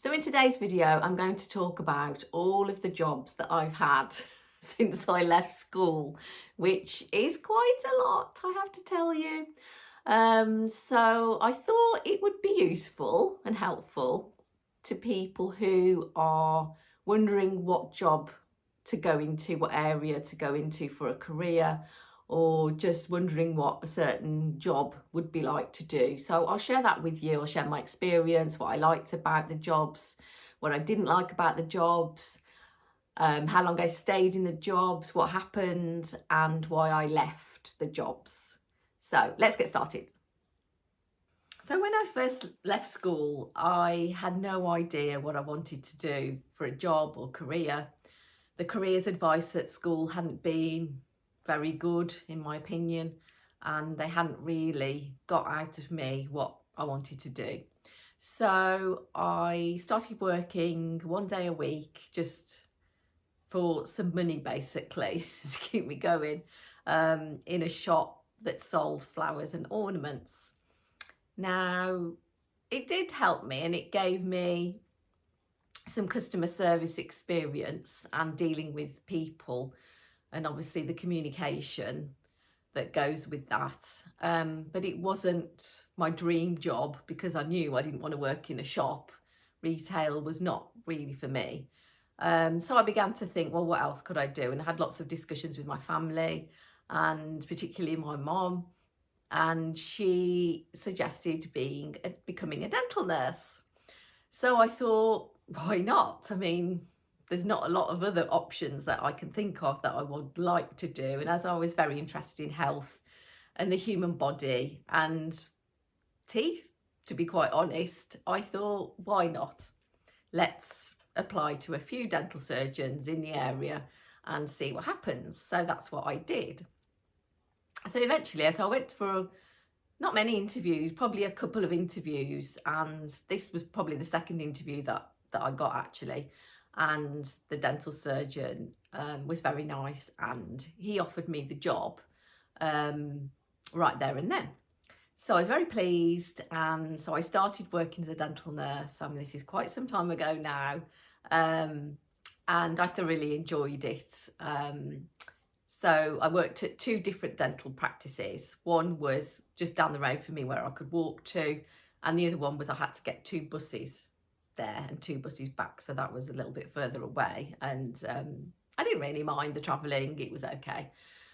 So in today's video, I'm going to talk about all of the jobs that I've had since I left school, which is quite a lot, I have to tell you. So I thought it would be useful and helpful to people who are wondering what job to go into, what area to go into for a career, or just wondering what a certain job would be like to do. So I'll share that with you. I'll share my experience, what I liked about the jobs, what I didn't like about the jobs, how long I stayed in the jobs, what happened, and why I left the jobs. So let's get started. So when I first left school, I had no idea what I wanted to do for a job or career. The careers advice at school hadn't been very good, in my opinion, and they hadn't really got out of me what I wanted to do. So I started working one day a week just for some money, basically, to keep me going, in a shop that sold flowers and ornaments. Now, it did help me and it gave me some customer service experience and dealing with people, and obviously the communication that goes with that. But it wasn't my dream job because I knew I didn't want to work in a shop. Retail was not really for me. So I began to think, well, what else could I do? And I had lots of discussions with my family and particularly my mom. And she suggested becoming a dental nurse. So I thought, why not? I mean, there's not a lot of other options that I can think of that I would like to do. And as I was very interested in health and the human body and teeth, to be quite honest, I thought, why not? Let's apply to a few dental surgeons in the area and see what happens. So that's what I did. So eventually, as I went for not many interviews, probably a couple of interviews, and this was probably the second interview that I got actually, and the dental surgeon was very nice and he offered me the job right there and then. So I was very pleased, and so I started working as a dental nurse. I mean, this is quite some time ago now, and I thoroughly enjoyed it. So I worked at two different dental practices. One was just down the road from me where I could walk to, and the other one was I had to get two buses there and two buses back. So that was a little bit further away, and I didn't really mind the travelling. It was okay.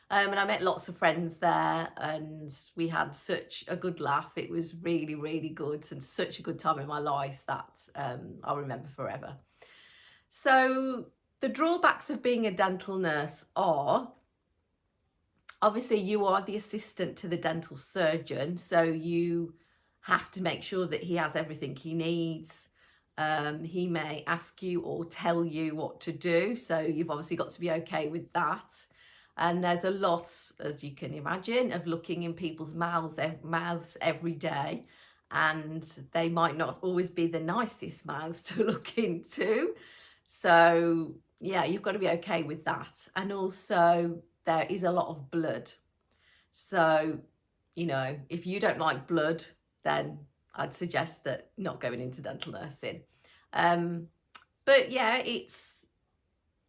And I met lots of friends there and we had such a good laugh. It was really, really good and such a good time in my life that I'll remember forever. So the drawbacks of being a dental nurse are, obviously you are the assistant to the dental surgeon, so you have to make sure that he has everything he needs. He may ask you or tell you what to do, so you've obviously got to be okay with that. And there's a lot, as you can imagine, of looking in people's mouths every day, and they might not always be the nicest mouths to look into. So yeah, you've got to be okay with that. And also there is a lot of blood. So, you know, if you don't like blood, then I'd suggest that not going into dental nursing. But yeah,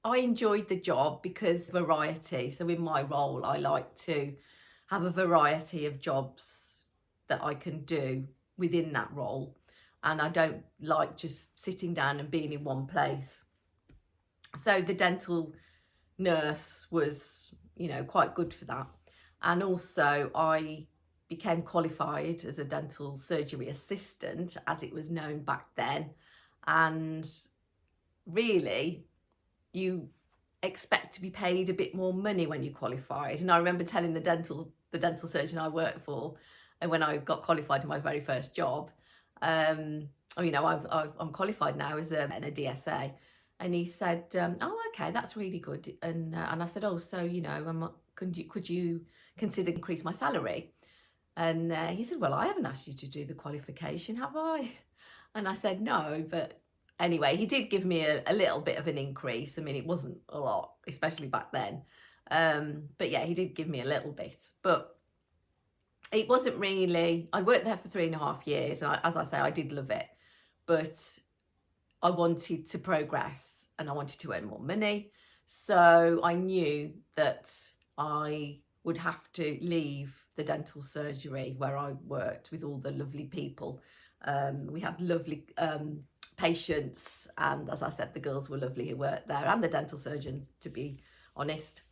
I enjoyed the job because variety. So in my role, I like to have a variety of jobs that I can do within that role. And I don't like just sitting down and being in one place. So the dental nurse was, you know, quite good for that. And also I became qualified as a dental surgery assistant, as it was known back then. And really, you expect to be paid a bit more money when you qualified. And I remember telling the dental surgeon I worked for, and when I got qualified in my very first job, you know, I'm qualified now as a DSA, and he said, "Oh, okay, that's really good." And I said, "Oh, so you know, could you consider increase my salary?" And he said, "Well, I haven't asked you to do the qualification, have I?" And I said, "No, but." Anyway, he did give me a little bit of an increase. I mean, it wasn't a lot, especially back then. But yeah, he did give me a little bit. But it wasn't really, I worked there for 3.5 years. And as I say, I did love it. But I wanted to progress and I wanted to earn more money. So I knew that I would have to leave the dental surgery where I worked with all the lovely people. We had lovely patients, and as I said, the girls were lovely who worked there, and the dental surgeons, to be honest.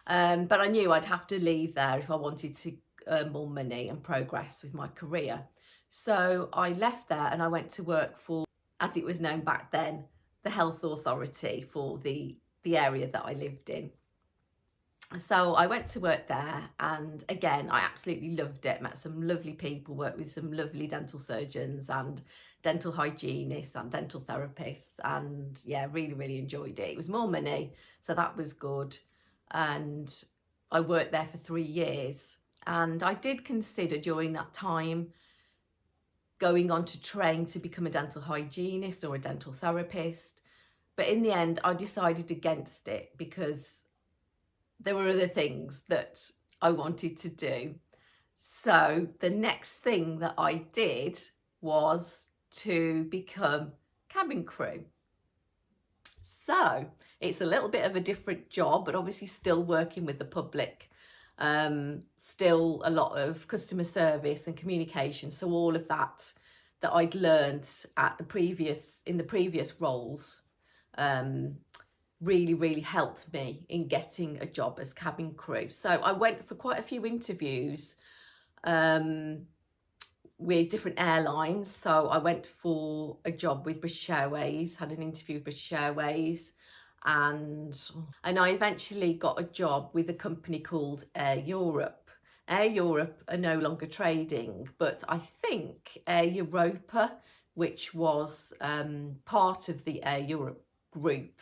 But I knew I'd have to leave there if I wanted to earn more money and progress with my career. So I left there and I went to work for, as it was known back then, the health authority for the area that I lived in. So I went to work there, and again, I absolutely loved it. Met some lovely people, worked with some lovely dental surgeons and dental hygienists and dental therapists, and yeah, really, really enjoyed it. It was more money, so that was good. And I worked there for 3 years, and I did consider during that time going on to train to become a dental hygienist or a dental therapist. But in the end, I decided against it because there were other things that I wanted to do. So the next thing that I did was to become cabin crew. So it's a little bit of a different job, but obviously still working with the public. Still a lot of customer service and communication. So all of that I'd learned at the previous roles really, really helped me in getting a job as cabin crew. So I went for quite a few interviews with different airlines. So I went for a job with British Airways, had an interview with British Airways, and I eventually got a job with a company called Air Europe. Air Europe are no longer trading, but I think Air Europa, which was part of the Air Europe group,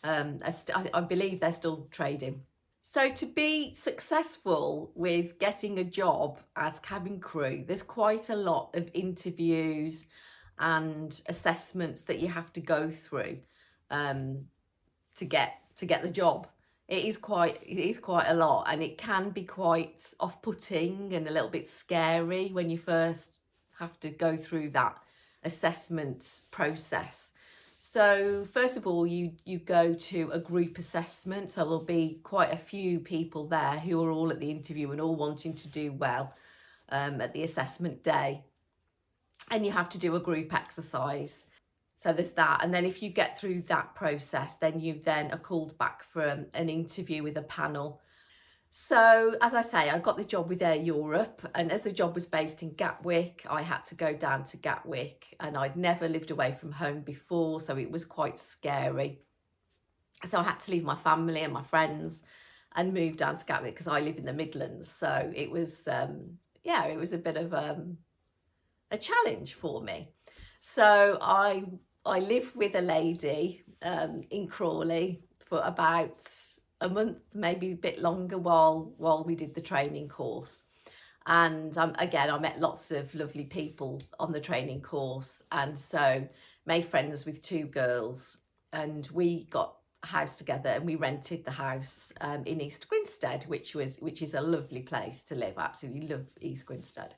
I believe they're still trading. So to be successful with getting a job as cabin crew, there's quite a lot of interviews and assessments that you have to go through to get the job. It is quite a lot, and it can be quite off-putting and a little bit scary when you first have to go through that assessment process. So first of all, you go to a group assessment. So there'll be quite a few people there who are all at the interview and all wanting to do well at the assessment day. And you have to do a group exercise. So there's that. And then if you get through that process, then you then are called back for an interview with a panel. So as I say, I got the job with Air Europe, and as the job was based in Gatwick, I had to go down to Gatwick, and I'd never lived away from home before, so it was quite scary. So I had to leave my family and my friends and move down to Gatwick because I live in the Midlands. So it was, it was a bit of a challenge for me. So I lived with a lady in Crawley for about a month, maybe a bit longer, while we did the training course. And again, I met lots of lovely people on the training course, and so made friends with 2 girls, and we got a house together and we rented the house in East Grinstead, which is a lovely place to live. I absolutely love East Grinstead.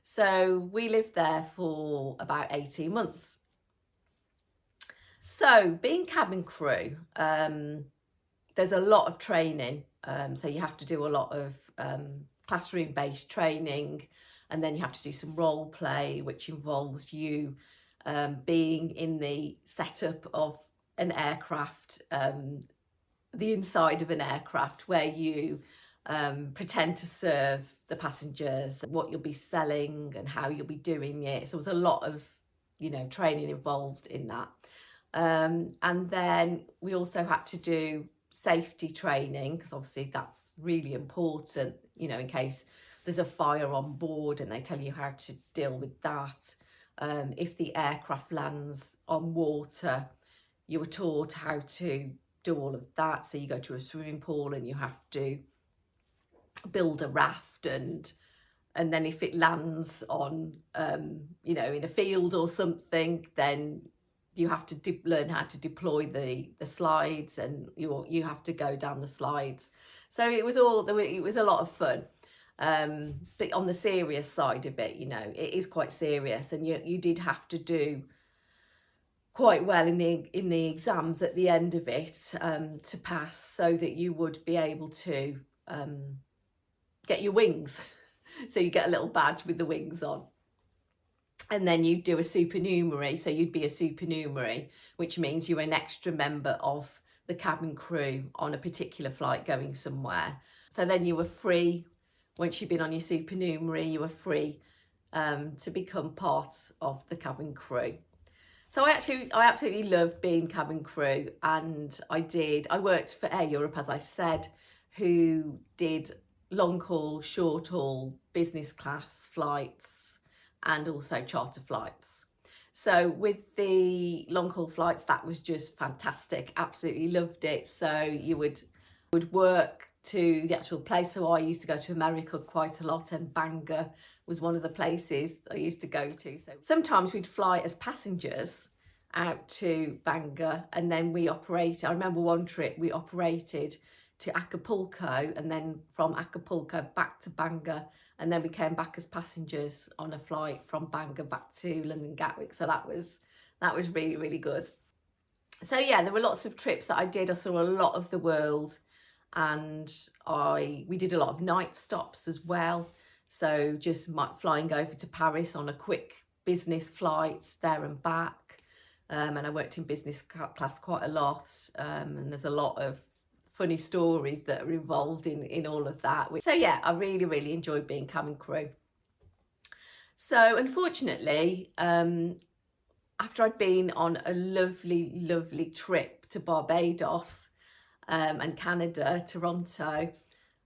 So we lived there for about 18 months. So being cabin crew, there's a lot of training, so you have to do a lot of classroom-based training, and then you have to do some role play, which involves you being in the setup of an aircraft, the inside of an aircraft, where you pretend to serve the passengers, what you'll be selling and how you'll be doing it. So there's a lot of training involved in that. And then we also had to do safety training, because obviously that's really important, in case there's a fire on board, and they tell you how to deal with that. If the aircraft lands on water, you were taught how to do all of that. So you go to a swimming pool and you have to build a raft, and then if it lands on in a field or something, then you have to learn how to deploy the slides, and you have to go down the slides. So it was a lot of fun. But on the serious side of it, it is quite serious, and you did have to do quite well in the exams at the end of it to pass, so that you would be able to get your wings. So you get a little badge with the wings on. And then you'd do a supernumerary, so you'd be a supernumerary, which means you're an extra member of the cabin crew on a particular flight going somewhere. So then you were free, once you'd been on your supernumerary, you were free to become part of the cabin crew. So I absolutely loved being cabin crew, and I worked for Air Europe, as I said, who did long haul, short haul, business class flights, and also charter flights. So with the long haul flights, that was just fantastic. Absolutely loved it. So you would work to the actual place. So I used to go to America quite a lot, and Bangor was one of the places I used to go to. So sometimes we'd fly as passengers out to Bangor, and then I remember one trip we operated to Acapulco, and then from Acapulco back to Bangor, and then we came back as passengers on a flight from Bangor back to London Gatwick. So that was really, really good. So yeah, there were lots of trips that I did. I saw a lot of the world, and we did a lot of night stops as well. So just flying over to Paris on a quick business flight there and back. And I worked in business class quite a lot, and there's a lot of funny stories that are involved in all of that. So yeah, I really, really enjoyed being cabin crew. So unfortunately, after I'd been on a lovely, lovely trip to Barbados and Canada, Toronto,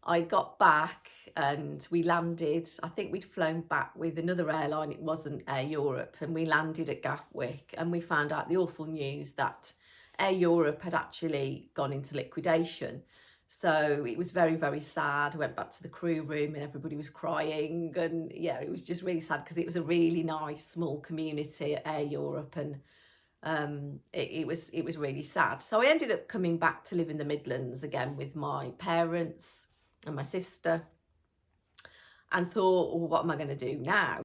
I got back and we landed. I think we'd flown back with another airline. It wasn't Air Europe, and we landed at Gatwick, and we found out the awful news that Air Europe had actually gone into liquidation. So it was very, very sad. I went back to the crew room and everybody was crying, and yeah, it was just really sad because it was a really nice small community at Air Europe, and it was really sad. So I ended up coming back to live in the Midlands again with my parents and my sister, and thought, well, what am I going to do now?